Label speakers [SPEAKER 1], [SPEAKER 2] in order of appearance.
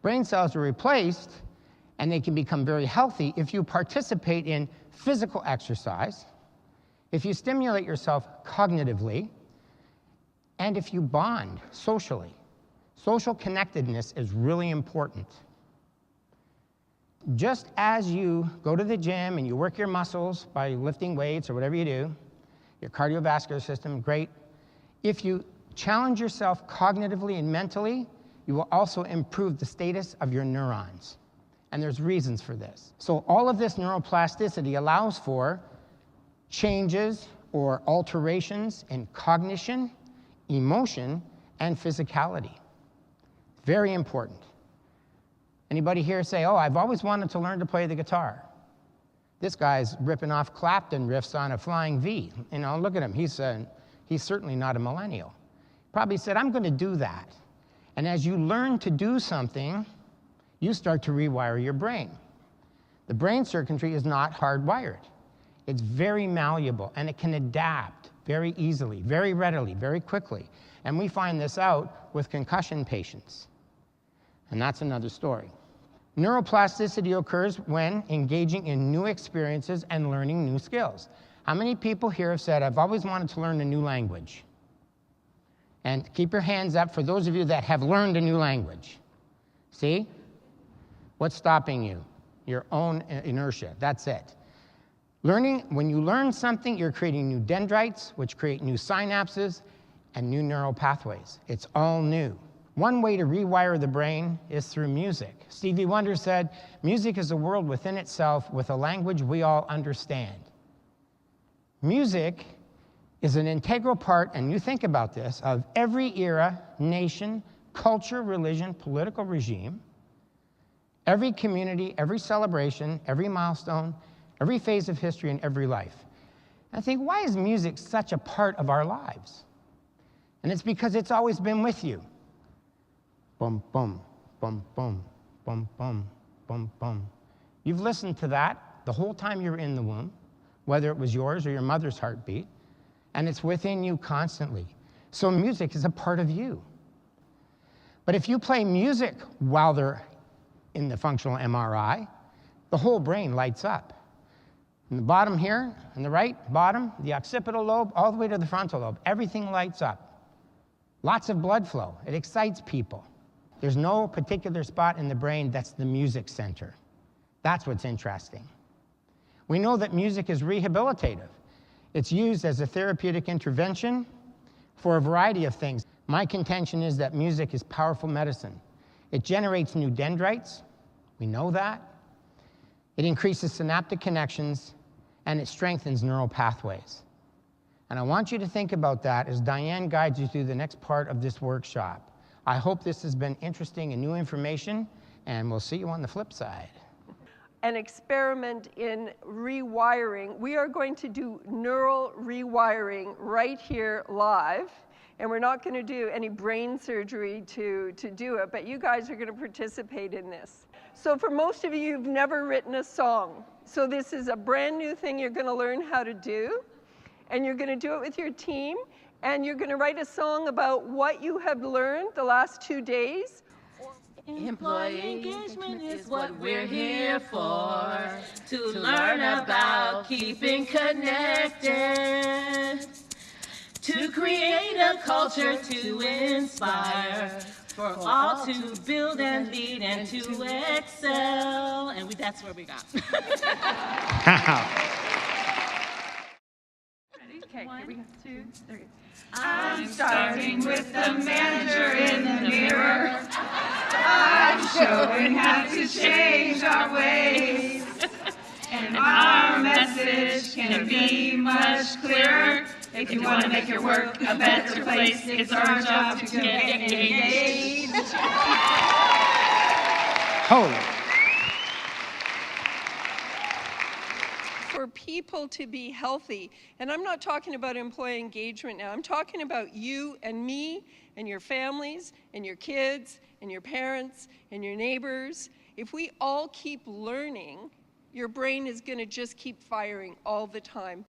[SPEAKER 1] Brain cells are replaced, and they can become very healthy if you participate in physical exercise, if you stimulate yourself cognitively, and if you bond socially. Social connectedness is really important. Just as you go to the gym and you work your muscles by lifting weights or whatever you do, your cardiovascular system, great. If you challenge yourself cognitively and mentally, you will also improve the status of your neurons. And there's reasons for this. So all of this neuroplasticity allows for changes or alterations in cognition, emotion, and physicality. Very important. Anybody here say, oh, I've always wanted to learn to play the guitar? This guy's ripping off Clapton riffs on a flying V. You know, look at him. He's certainly not a millennial. Probably said, I'm going to do that. And as you learn to do something, you start to rewire your brain. The brain circuitry is not hardwired. It's very malleable, and it can adapt very easily, very readily, very quickly. And we find this out with concussion patients. And that's another story. Neuroplasticity occurs when engaging in new experiences and learning new skills. How many people here have said, I've always wanted to learn a new language? And keep your hands up for those of you that have learned a new language. See? What's stopping you? Your own inertia. That's it. Learning, when you learn something, you're creating new dendrites, which create new synapses and new neural pathways. It's all new. One way to rewire the brain is through music. Stevie Wonder said, music is a world within itself with a language we all understand. Music is an integral part, and you think about this, of every era, nation, culture, religion, political regime, every community, every celebration, every milestone, every phase of history, and every life. And I think, why is music such a part of our lives? And it's because it's always been with you. Bum, bum, bum, bum, bum, bum, bum, bum. You've listened to that the whole time you were in the womb, whether it was yours or your mother's heartbeat, and it's within you constantly. So music is a part of you. But if you play music while they're in the functional MRI, the whole brain lights up. In the bottom here, on the right bottom, the occipital lobe, all the way to the frontal lobe, everything lights up. Lots of blood flow. It excites people. There's no particular spot in the brain that's the music center. That's what's interesting. We know that music is rehabilitative. It's used as a therapeutic intervention for a variety of things. My contention is that music is powerful medicine. It generates new dendrites. We know that. It increases synaptic connections, and it strengthens neural pathways. And I want you to think about that as Diane guides you through the next part of this workshop. I hope this has been interesting and new information, and we'll see you on the flip side.
[SPEAKER 2] An experiment in rewiring. We are going to do neural rewiring right here live, and we're not going to do any brain surgery to do it, but you guys are going to participate in this. So for most of you, you've never written a song. So this is a brand new thing you're going to learn how to do, and you're going to do it with your team, and you're going to write a song about what you have learned the last 2 days.
[SPEAKER 3] Employee engagement is what we're here for, to learn about keeping connected, to create a culture to inspire, for all to build and lead and to excel. And that's where we got.
[SPEAKER 2] Ready? Okay, here we go. 2, 3.
[SPEAKER 4] I'm starting with the manager in the mirror. I'm showing how to change our ways. And our message can be much clearer. If you want to make your work a better place, it's our job to get engaged.
[SPEAKER 1] Holy.
[SPEAKER 2] For people to be healthy, and I'm not talking about employee engagement now, I'm talking about you and me and your families and your kids and your parents and your neighbors. If we all keep learning, your brain is going to just keep firing all the time.